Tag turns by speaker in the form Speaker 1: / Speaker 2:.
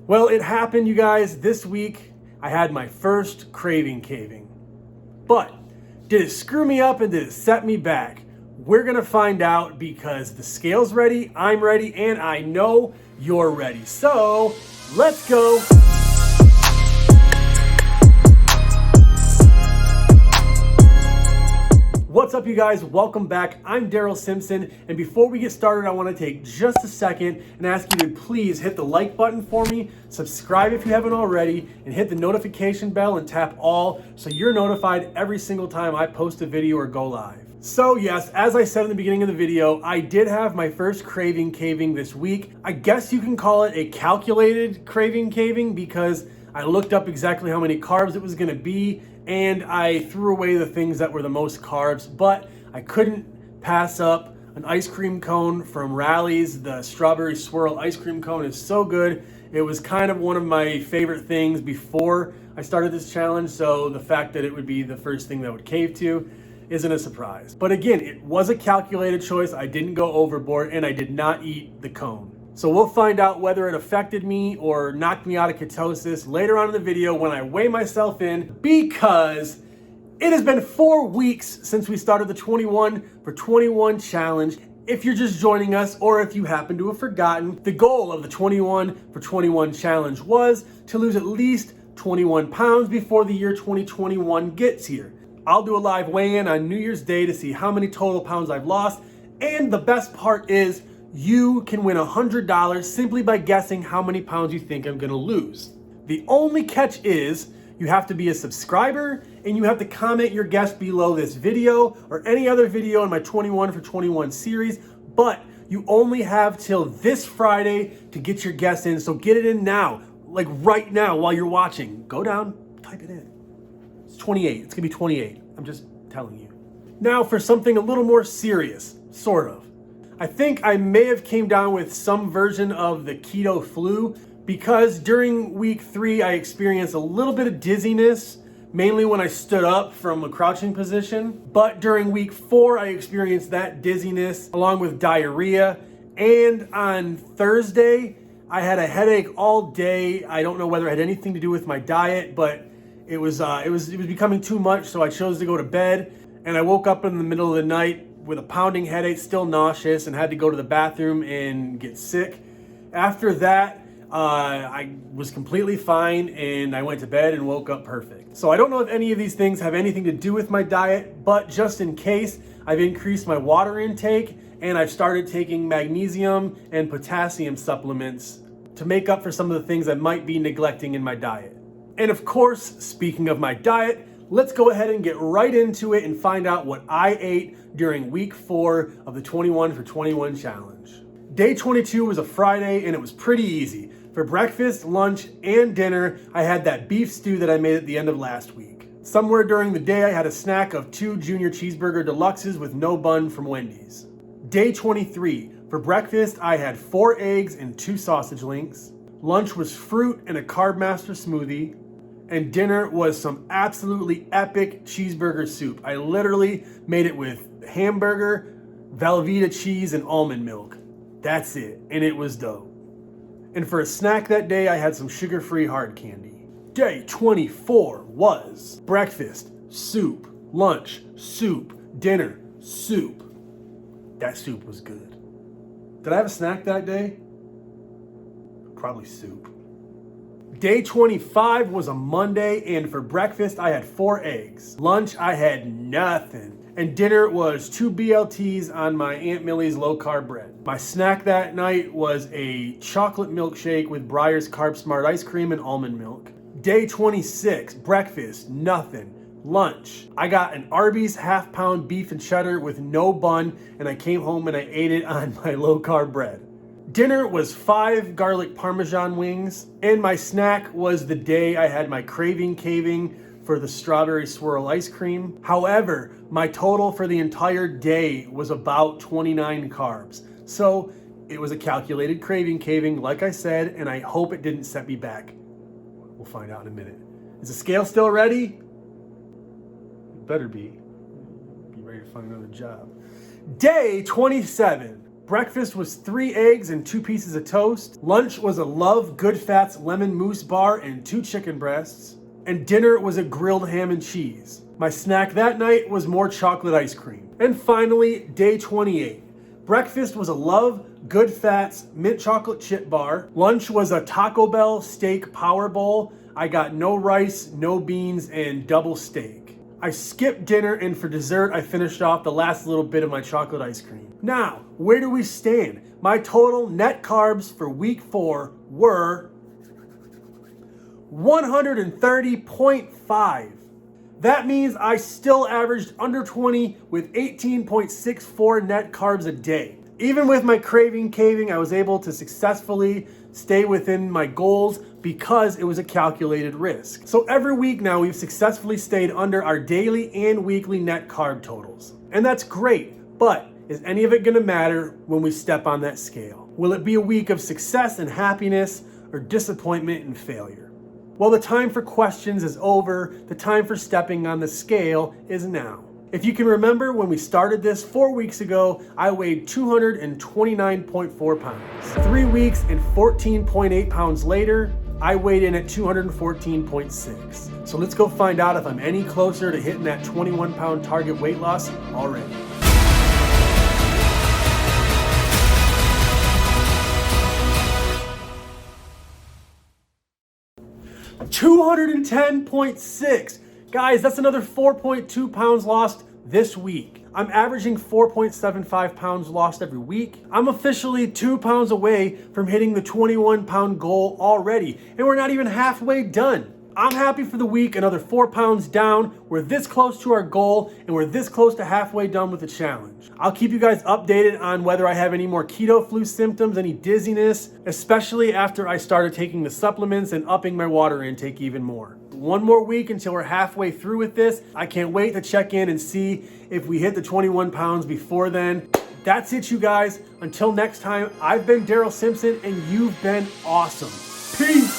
Speaker 1: Well, it happened, you guys. This week, I had my first craving caving. But did it screw me up and did it set me back? We're gonna find out because the scale's ready, I'm ready, and I know you're ready. So, let's go. What's up, you guys? Welcome back. I'm Daryl Simpson, and before we get started, I want to take just a second and ask you to please hit the like button for me, subscribe if you haven't already, and hit the notification bell and tap all so you're notified every single time I post a video or go live. So yes, as I said in the beginning of the video, I did have my first craving caving this week. I guess you can call it a calculated craving caving because I looked up exactly how many carbs it was going to be, and I threw away the things that were the most carbs, but I couldn't pass up an ice cream cone from Rally's. The strawberry swirl ice cream cone is so good. It was kind of one of my favorite things before I started this challenge, so the fact that it would be the first thing that I would cave to isn't a surprise. But again, it was a calculated choice. I didn't go overboard, and I did not eat the cone. So we'll find out whether it affected me or knocked me out of ketosis later on in the video when I weigh myself in, because it has been 4 weeks since we started the 21 for 21 challenge. If you're just joining us or if you happen to have forgotten, the goal of the 21 for 21 challenge was to lose at least 21 pounds before the year 2021 gets here. I'll do a live weigh-in on New Year's Day to see how many total pounds I've lost, and the best part is you can win $100 simply by guessing how many pounds you think I'm gonna lose. The only catch is you have to be a subscriber and you have to comment your guess below this video or any other video in my 21 for 21 series, but you only have till this Friday to get your guess in, so get it in now, like right now while you're watching. Go down, type it in. It's 28, it's gonna be 28, I'm just telling you. Now for something a little more serious, sort of. I think I may have came down with some version of the keto flu because during week 3 I experienced a little bit of dizziness, mainly when I stood up from a crouching position. But during week 4 I experienced that dizziness along with diarrhea, and on Thursday I had a headache all day. I don't know whether it had anything to do with my diet, but it was becoming too much, so I chose to go to bed, and I woke up in the middle of the night with a pounding headache, still nauseous, and had to go to the bathroom and get sick. After that, I was completely fine, and I went to bed and woke up perfect. So I don't know if any of these things have anything to do with my diet, but just in case, I've increased my water intake, and I've started taking magnesium and potassium supplements to make up for some of the things I might be neglecting in my diet. And of course, speaking of my diet, let's go ahead and get right into it and find out what I ate during week 4 of the 21 for 21 challenge. Day 22 was a Friday and it was pretty easy. For breakfast, lunch, and dinner, I had that beef stew that I made at the end of last week. Somewhere during the day, I had a snack of 2 junior cheeseburger deluxes with no bun from Wendy's. Day 23, for breakfast, I had 4 eggs and 2 sausage links. Lunch was fruit and a Carb Master smoothie. And dinner was some absolutely epic cheeseburger soup. I literally made it with hamburger, Velveeta cheese, and almond milk. That's it, and it was dope. And for a snack that day, I had some sugar-free hard candy. Day 24 was breakfast, soup, lunch, soup, dinner, soup. That soup was good. Did I have a snack that day? Probably soup. Day 25 was a Monday, and for breakfast, I had 4 eggs. Lunch, I had nothing. And dinner was 2 BLTs on my Aunt Millie's low-carb bread. My snack that night was a chocolate milkshake with Breyer's Carb Smart ice cream and almond milk. Day 26, breakfast, nothing. Lunch, I got an Arby's half-pound beef and cheddar with no bun, and I came home and I ate it on my low-carb bread. Dinner was 5 garlic Parmesan wings, and my snack was the day I had my craving caving for the strawberry swirl ice cream. However, my total for the entire day was about 29 carbs. So it was a calculated craving caving, like I said, and I hope it didn't set me back. We'll find out in a minute. Is the scale still ready? It better be. Be ready to find another job. Day 27. Breakfast was 3 eggs and 2 pieces of toast. Lunch was a Love Good Fats lemon mousse bar and 2 chicken breasts. And dinner was a grilled ham and cheese. My snack that night was more chocolate ice cream. And finally, day 28. Breakfast was a Love Good Fats mint chocolate chip bar. Lunch was a Taco Bell steak power bowl. I got no rice, no beans, and double steak. I skipped dinner, and for dessert, I finished off the last little bit of my chocolate ice cream. Now, where do we stand? My total net carbs for week 4 were 130.5. That means I still averaged under 20 with 18.64 net carbs a day. Even with my craving, I was able to successfully stay within my goals because it was a calculated risk. So every week now we've successfully stayed under our daily and weekly net carb totals. And that's great, but is any of it gonna matter when we step on that scale? Will it be a week of success and happiness or disappointment and failure? Well, the time for questions is over. The time for stepping on the scale is now. If you can remember when we started this 4 weeks ago, I weighed 229.4 pounds. 3 weeks and 14.8 pounds later, I weighed in at 214.6. So let's go find out if I'm any closer to hitting that 21-pound target weight loss already. 210.6. Guys, that's another 4.2 pounds lost this week. I'm averaging 4.75 pounds lost every week. I'm officially 2 pounds away from hitting the 21-pound goal already, and we're not even halfway done. I'm happy for the week, another 4 pounds down. We're this close to our goal, and we're this close to halfway done with the challenge. I'll keep you guys updated on whether I have any more keto flu symptoms, any dizziness, especially after I started taking the supplements and upping my water intake even more. 1 more week until we're halfway through with this. I can't wait to check in and see if we hit the 21 pounds before then. That's it, you guys. Until next time, I've been Daryl Simpson, and you've been awesome. Peace.